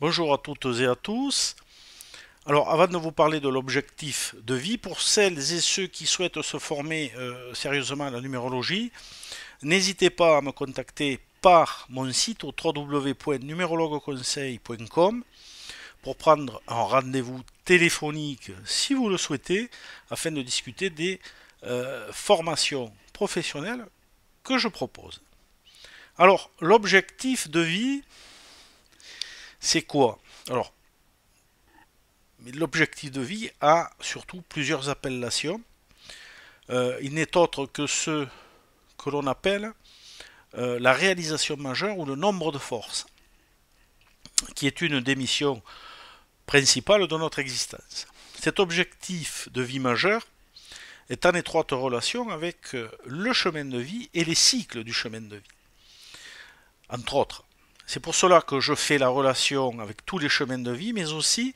Bonjour à toutes et à tous. Alors, avant de vous parler de l'objectif de vie, pour celles et ceux qui souhaitent se former sérieusement à la numérologie, n'hésitez pas à me contacter par mon site au www.numérologueconseil.com pour prendre un rendez-vous téléphonique si vous le souhaitez, afin de discuter des formations professionnelles que je propose. Alors, l'objectif de vie, c'est quoi? Alors, l'objectif de vie a surtout plusieurs appellations. Il n'est autre que ce que l'on appelle la réalisation majeure ou le nombre de forces, qui est une des missions principales de notre existence. Cet objectif de vie majeur est en étroite relation avec le chemin de vie et les cycles du chemin de vie, entre autres. C'est pour cela que je fais la relation avec tous les chemins de vie, mais aussi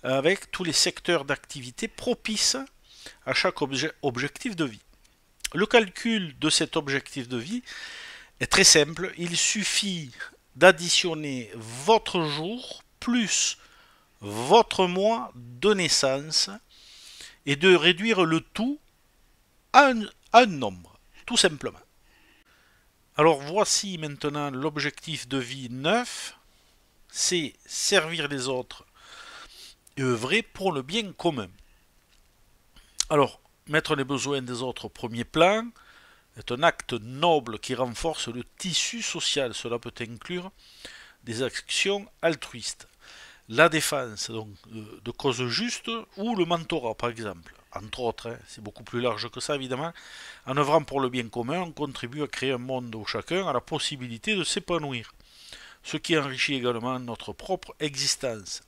avec tous les secteurs d'activité propices à chaque objectif de vie. Le calcul de cet objectif de vie est très simple. Il suffit d'additionner votre jour plus votre mois de naissance et de réduire le tout à un nombre, tout simplement. Alors voici maintenant l'objectif de vie 9, c'est servir les autres et œuvrer pour le bien commun. Alors, mettre les besoins des autres au premier plan est un acte noble qui renforce le tissu social. Cela peut inclure des actions altruistes, la défense donc, de causes justes ou le mentorat par exemple. Entre autres, c'est beaucoup plus large que ça évidemment. En œuvrant pour le bien commun, on contribue à créer un monde où chacun a la possibilité de s'épanouir, ce qui enrichit également notre propre existence.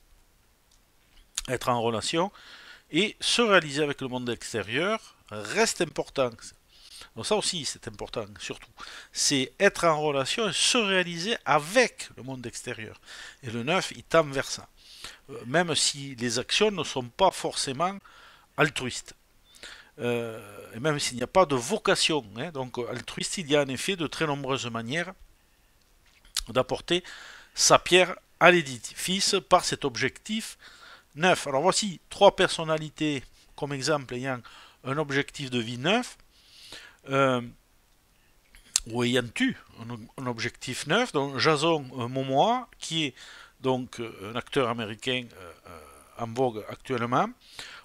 Être en relation et se réaliser avec le monde extérieur reste important. Donc ça aussi c'est important surtout. C'est être en relation et se réaliser avec le monde extérieur. Et le 9 il tend vers ça. Même si les actions ne sont pas forcément altruistes. Et même s'il n'y a pas de vocation. Donc altruiste, il y a en effet de très nombreuses manières d'apporter sa pierre à l'édifice par cet objectif 9. Alors voici trois personnalités comme exemple ayant un objectif de vie 9 ou ayant eu un objectif 9. Donc Jason Momoa qui est donc un acteur américain en vogue actuellement.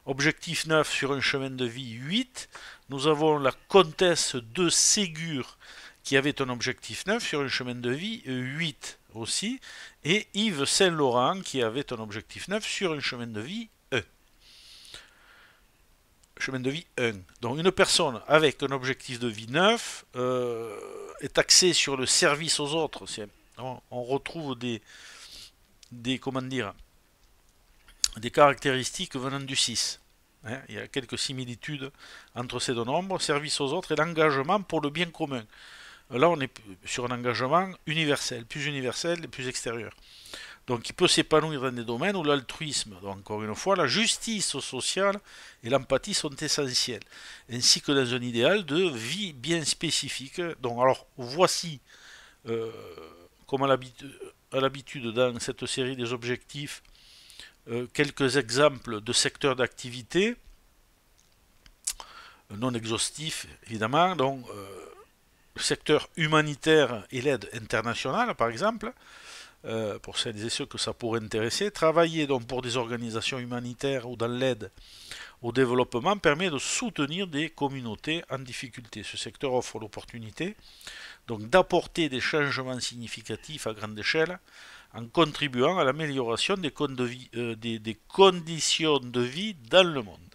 Objectif 9 sur un chemin de vie 8. Nous avons la comtesse de Ségur qui avait un objectif 9 sur un chemin de vie 8 aussi. Et Yves Saint-Laurent qui avait un objectif 9 sur un chemin de vie 1. Chemin de vie 1. Donc une personne avec un objectif de vie 9 est axée sur le service aux autres. On retrouve comment dire, des caractéristiques venant du 6. Il y a quelques similitudes entre ces deux nombres, service aux autres et l'engagement pour le bien commun. Là, on est sur un engagement universel et plus extérieur. Donc, il peut s'épanouir dans des domaines où l'altruisme, donc encore une fois, la justice sociale et l'empathie sont essentielles, ainsi que dans un idéal de vie bien spécifique. Donc, alors, voici, comme à l'habitude dans cette série des objectifs, quelques exemples de secteurs d'activité, non exhaustifs évidemment, donc le secteur humanitaire et l'aide internationale par exemple, pour celles et ceux que ça pourrait intéresser. Travailler donc pour des organisations humanitaires ou dans l'aide au développement permet de soutenir des communautés en difficulté. Ce secteur offre l'opportunité donc d'apporter des changements significatifs à grande échelle en contribuant à l'amélioration des conditions de vie dans le monde.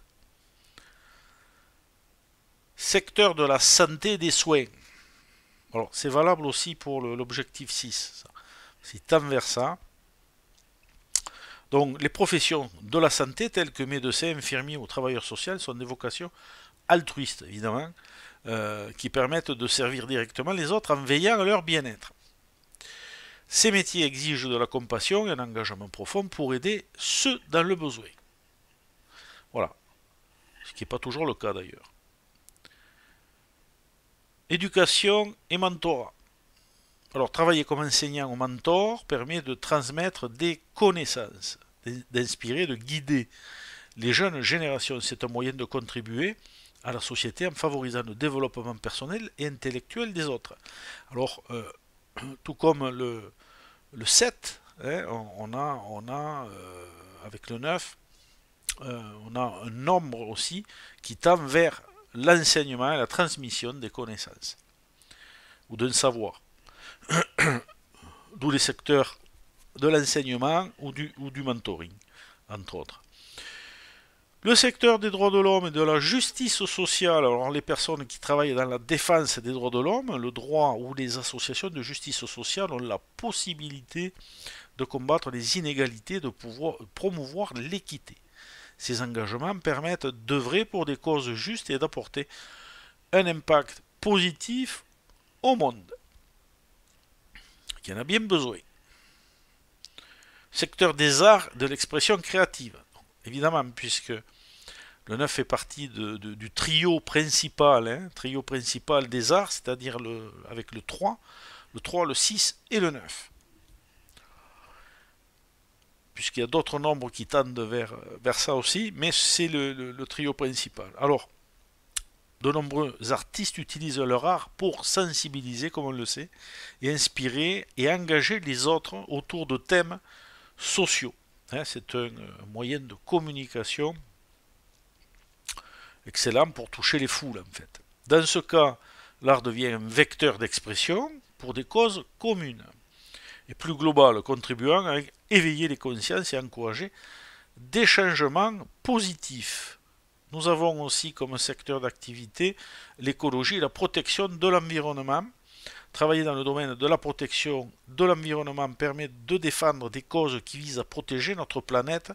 Secteur de la santé et des soins. Alors, c'est valable aussi pour l'objectif 6. C'est tend vers ça. Donc, les professions de la santé, telles que médecins, infirmiers ou travailleurs sociaux, sont des vocations altruistes, évidemment, qui permettent de servir directement les autres en veillant à leur bien-être. Ces métiers exigent de la compassion et un engagement profond pour aider ceux dans le besoin. Voilà. Ce qui n'est pas toujours le cas d'ailleurs. Éducation et mentorat. Alors, travailler comme enseignant ou mentor permet de transmettre des connaissances, d'inspirer, de guider les jeunes générations. C'est un moyen de contribuer à la société en favorisant le développement personnel et intellectuel des autres. Alors, tout comme le 7, hein, avec le 9, on a un nombre aussi qui tend vers l'enseignement et la transmission des connaissances ou d'un savoir. D'où les secteurs de l'enseignement ou du mentoring, entre autres. Le secteur des droits de l'homme et de la justice sociale, alors les personnes qui travaillent dans la défense des droits de l'homme, le droit ou les associations de justice sociale ont la possibilité de combattre les inégalités, de pouvoir promouvoir l'équité. Ces engagements permettent d'œuvrer pour des causes justes et d'apporter un impact positif au monde, qui en a bien besoin. Secteur des arts, de l'expression créative. Évidemment, puisque le 9 fait partie du trio principal, trio principal des arts, c'est-à-dire avec le 3, le 6 et le 9. Puisqu'il y a d'autres nombres qui tendent vers ça aussi, mais c'est le trio principal. Alors, de nombreux artistes utilisent leur art pour sensibiliser, comme on le sait, et inspirer et engager les autres autour de thèmes sociaux. C'est un moyen de communication excellent pour toucher les foules, en fait. Dans ce cas, l'art devient un vecteur d'expression pour des causes communes et plus globales, contribuant à éveiller les consciences et encourager des changements positifs. Nous avons aussi comme secteur d'activité l'écologie et la protection de l'environnement. Travailler dans le domaine de la protection de l'environnement permet de défendre des causes qui visent à protéger notre planète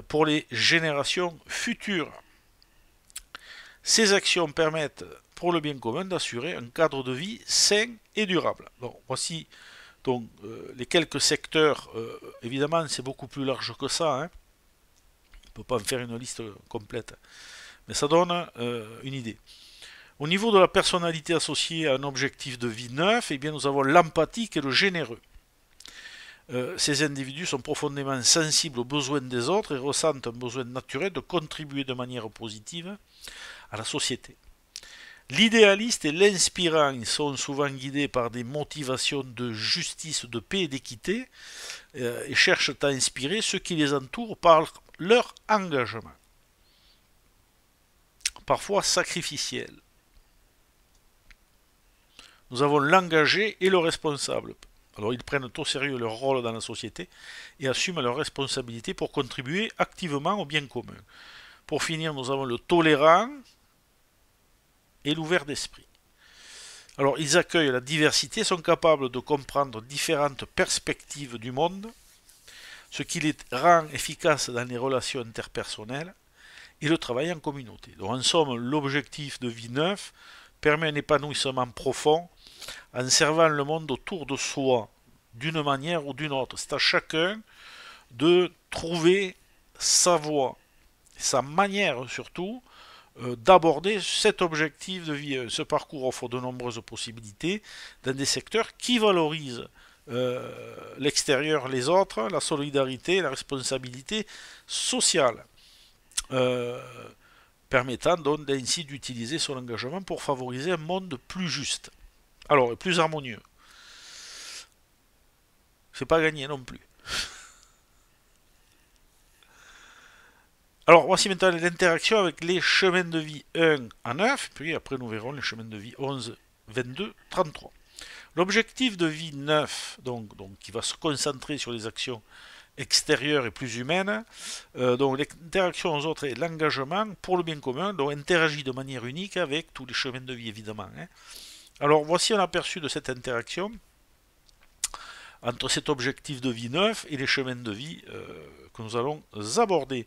pour les générations futures. Ces actions permettent, pour le bien commun, d'assurer un cadre de vie sain et durable. Bon, voici donc les quelques secteurs. Évidemment, c'est beaucoup plus large que ça. On ne peut pas en faire une liste complète. Mais ça donne une idée. Au niveau de la personnalité associée à un objectif de vie neuf, eh bien, nous avons l'empathique et le généreux. Ces individus sont profondément sensibles aux besoins des autres et ressentent un besoin naturel de contribuer de manière positive à la société. L'idéaliste et l'inspirant, ils sont souvent guidés par des motivations de justice, de paix et d'équité et cherchent à inspirer ceux qui les entourent par leur engagement, parfois sacrificiel. Nous avons l'engagé et le responsable. Alors ils prennent au sérieux leur rôle dans la société et assument leurs responsabilités pour contribuer activement au bien commun. Pour finir, nous avons le tolérant et l'ouvert d'esprit. Alors ils accueillent la diversité, sont capables de comprendre différentes perspectives du monde, ce qui les rend efficaces dans les relations interpersonnelles et le travail en communauté. Donc en somme, l'objectif de vie neuf permet un épanouissement profond en servant le monde autour de soi d'une manière ou d'une autre. C'est à chacun de trouver sa voie, sa manière surtout d'aborder cet objectif de vie. Ce parcours offre de nombreuses possibilités dans des secteurs qui valorisent l'extérieur, les autres, la solidarité, la responsabilité sociale, permettant donc ainsi d'utiliser son engagement pour favoriser un monde plus juste. Alors, plus harmonieux. C'est pas gagné non plus. Alors, voici maintenant l'interaction avec les chemins de vie 1 à 9, puis après nous verrons les chemins de vie 11, 22, 33. L'objectif de vie 9, donc qui va se concentrer sur les actions extérieures et plus humaines, donc l'interaction aux autres et l'engagement pour le bien commun, donc interagit de manière unique avec tous les chemins de vie évidemment. Alors voici un aperçu de cette interaction entre cet objectif de vie 9 et les chemins de vie que nous allons aborder.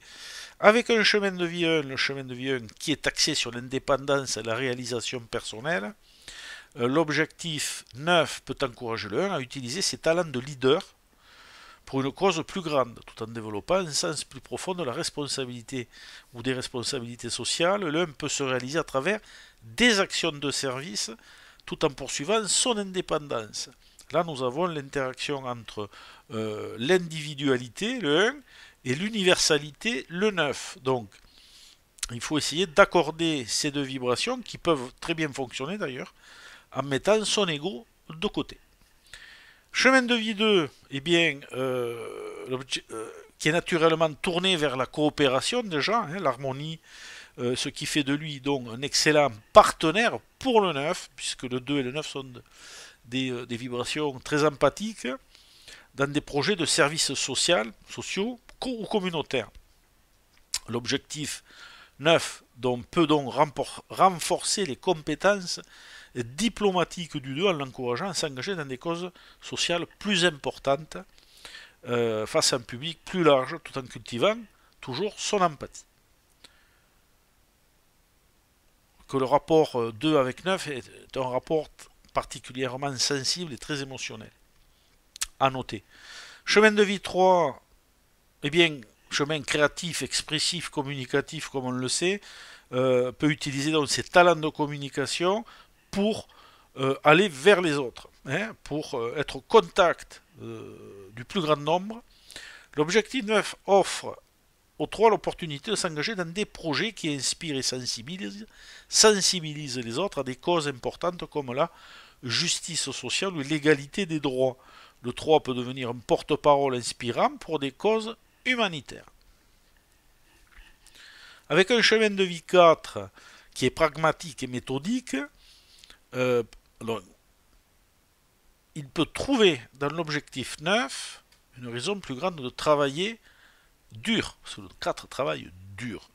Avec un chemin de vie 1, le chemin de vie 1 qui est axé sur l'indépendance et la réalisation personnelle, l'objectif 9 peut encourager le 1 à utiliser ses talents de leader pour une cause plus grande, tout en développant un sens plus profond de la responsabilité ou des responsabilités sociales. Le 1 peut se réaliser à travers des actions de service tout en poursuivant son indépendance. Là, nous avons l'interaction entre l'individualité, le 1, et l'universalité, le 9. Donc, il faut essayer d'accorder ces deux vibrations, qui peuvent très bien fonctionner d'ailleurs, en mettant son ego de côté. Chemin de vie 2, eh bien, qui est naturellement tourné vers la coopération déjà, hein, l'harmonie, ce qui fait de lui donc un excellent partenaire pour le 9, puisque le 2 et le 9 sont des vibrations très empathiques dans des projets de services sociaux ou communautaires. L'objectif 9 peut donc renforcer les compétences diplomatiques du 2 en l'encourageant à s'engager dans des causes sociales plus importantes face à un public plus large tout en cultivant toujours son empathie. Que le rapport 2 avec 9 est un rapport particulièrement sensible et très émotionnel. À noter. Chemin de vie 3, eh bien, chemin créatif, expressif, communicatif, comme on le sait, peut utiliser donc ses talents de communication pour aller vers les autres, hein, pour être au contact du plus grand nombre. L'objectif 9 offre aux 3 l'opportunité de s'engager dans des projets qui inspirent et sensibilisent les autres à des causes importantes comme la justice sociale ou l'égalité des droits. Le 3 peut devenir un porte-parole inspirant pour des causes humanitaires. Avec un chemin de vie 4 qui est pragmatique et méthodique, alors, il peut trouver dans l'objectif 9 une raison plus grande de travailler dur. Parce que le 4 travaille dur.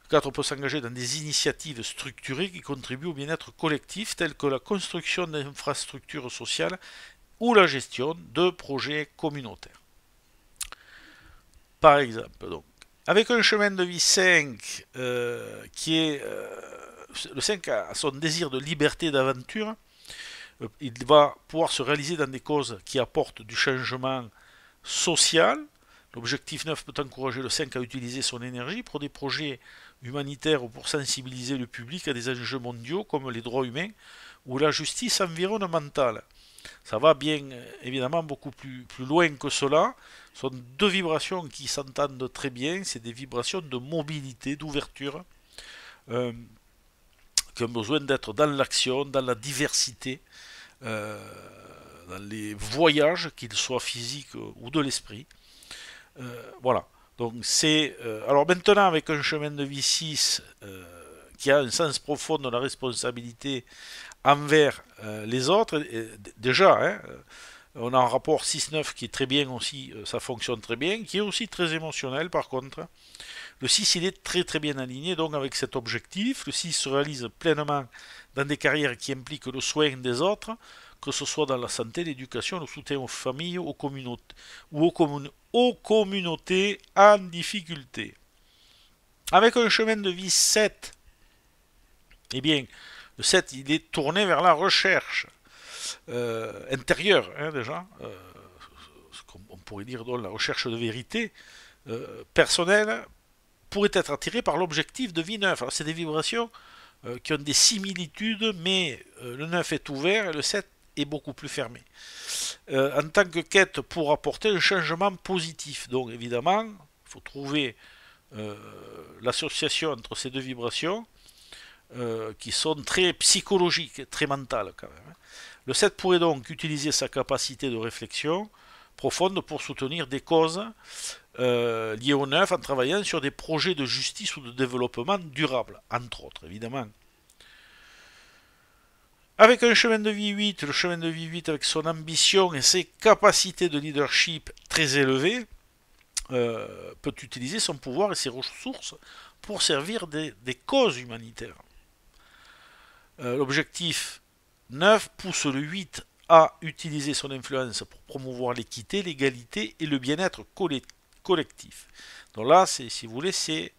Le 4 peut s'engager dans des initiatives structurées qui contribuent au bien-être collectif, telles que la construction d'infrastructures sociales ou la gestion de projets communautaires. Par exemple, donc, avec un chemin de vie 5 qui est... le 5 a son désir de liberté et d'aventure. Il va pouvoir se réaliser dans des causes qui apportent du changement social. L'objectif 9 peut encourager le 5 à utiliser son énergie pour des projets humanitaires ou pour sensibiliser le public à des enjeux mondiaux comme les droits humains ou la justice environnementale. Ça va bien évidemment beaucoup plus loin que cela. Ce sont deux vibrations qui s'entendent très bien. C'est des vibrations de mobilité, d'ouverture, qui ont besoin d'être dans l'action, dans la diversité, dans les voyages, qu'ils soient physiques ou de l'esprit. Voilà. Donc c'est alors maintenant avec un chemin de vie 6 qui a un sens profond de la responsabilité envers les autres. Déjà, hein, on a un rapport 6-9 qui est très bien aussi, ça fonctionne très bien, qui est aussi très émotionnel par contre. Le 6 il est très très bien aligné donc avec cet objectif. Le 6 se réalise pleinement dans des carrières qui impliquent le soin des autres, que ce soit dans la santé, l'éducation, le soutien aux familles, aux communautés ou aux communautés en difficulté. Avec un chemin de vie 7, eh bien, le 7 il est tourné vers la recherche intérieure, hein, déjà, on pourrait dire donc la recherche de vérité personnelle, pourrait être attiré par l'objectif de vie 9. Alors c'est des vibrations qui ont des similitudes, mais le 9 est ouvert et le 7 est beaucoup plus fermé. En tant que quête pour apporter un changement positif. Donc évidemment, il faut trouver l'association entre ces deux vibrations qui sont très psychologiques, très mentales quand même. Le 7 pourrait donc utiliser sa capacité de réflexion profonde pour soutenir des causes liées au 9 en travaillant sur des projets de justice ou de développement durable, entre autres évidemment. Avec un chemin de vie 8, le chemin de vie 8 avec son ambition et ses capacités de leadership très élevées, peut utiliser son pouvoir et ses ressources pour servir des causes humanitaires. L'objectif 9 pousse le 8 à utiliser son influence pour promouvoir l'équité, l'égalité et le bien-être collectif. Donc là, si vous voulez, c'est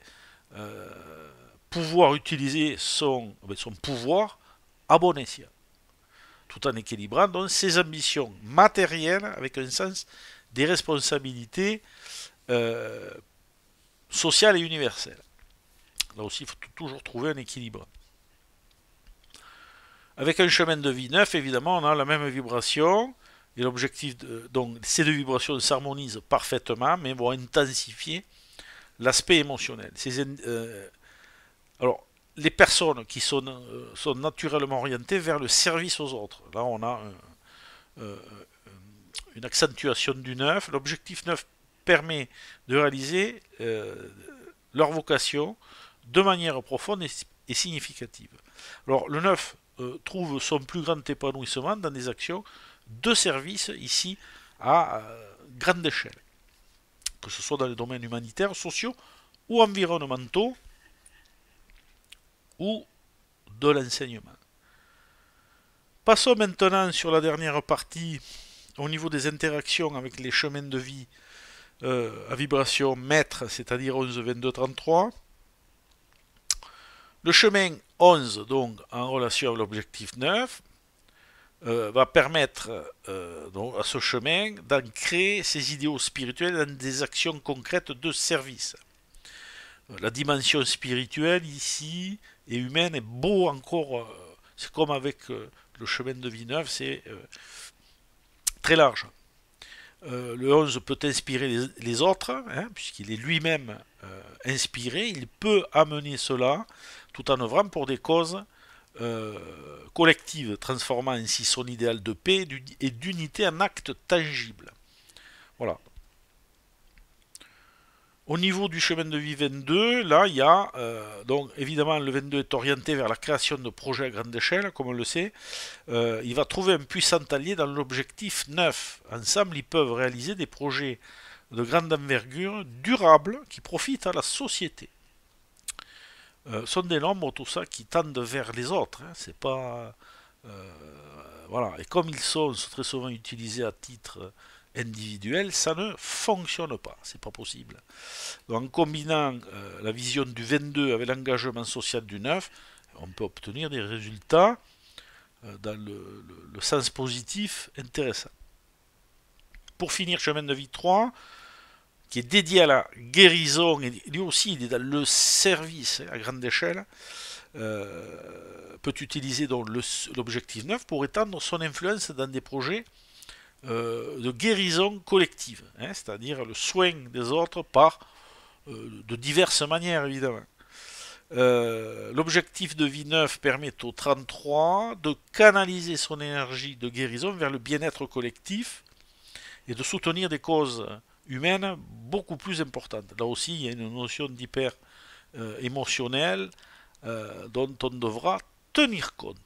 pouvoir utiliser son pouvoir à bon escient, tout en équilibrant donc ses ambitions matérielles avec un sens des responsabilités sociales et universelles. Là aussi, il faut toujours trouver un équilibre. Avec un chemin de vie 9, évidemment, on a la même vibration, et l'objectif, donc ces deux vibrations s'harmonisent parfaitement, mais vont intensifier l'aspect émotionnel. Alors, les personnes qui sont naturellement orientées vers le service aux autres. Là, on a une accentuation du 9. L'objectif 9 permet de réaliser leur vocation de manière profonde et significative. Alors, le 9 trouve son plus grand épanouissement dans des actions de service, ici, à grande échelle. Que ce soit dans les domaines humanitaires, sociaux ou environnementaux, ou de l'enseignement. Passons maintenant sur la dernière partie au niveau des interactions avec les chemins de vie à vibration maître, c'est-à-dire 11, 22, 33. Le chemin 11, donc en relation avec l'objectif 9, va permettre donc à ce chemin d'ancrer ses idéaux spirituels dans des actions concrètes de service. La dimension spirituelle ici et humaine est beau encore, c'est comme avec le chemin de vie 9, c'est très large. Le 11 peut inspirer les autres, hein, puisqu'il est lui-même inspiré, il peut amener cela tout en œuvrant pour des causes collectives, transformant ainsi son idéal de paix et d'unité en acte tangible. Voilà. Au niveau du chemin de vie 22, là, il y a, donc évidemment, le 22 est orienté vers la création de projets à grande échelle, comme on le sait. Il va trouver un puissant allié dans l'objectif 9. Ensemble, ils peuvent réaliser des projets de grande envergure, durables, qui profitent à la société. Sont des nombres, tout ça, qui tendent vers les autres. Hein. C'est pas... voilà. Et comme ils sont très souvent utilisés à titre individuel, ça ne fonctionne pas. C'est pas possible. Donc, en combinant la vision du 22 avec l'engagement social du 9, on peut obtenir des résultats dans le sens positif intéressant. Pour finir, chemin de vie 3, qui est dédié à la guérison, et lui aussi il est dans le service à grande échelle, peut utiliser donc l'objectif 9 pour étendre son influence dans des projets de guérison collective, hein, c'est-à-dire le soin des autres par de diverses manières évidemment. L'objectif de vie 9 permet au 33 de canaliser son énergie de guérison vers le bien-être collectif et de soutenir des causes humaines beaucoup plus importantes. Là aussi, il y a une notion d'hyper émotionnelle dont on devra tenir compte.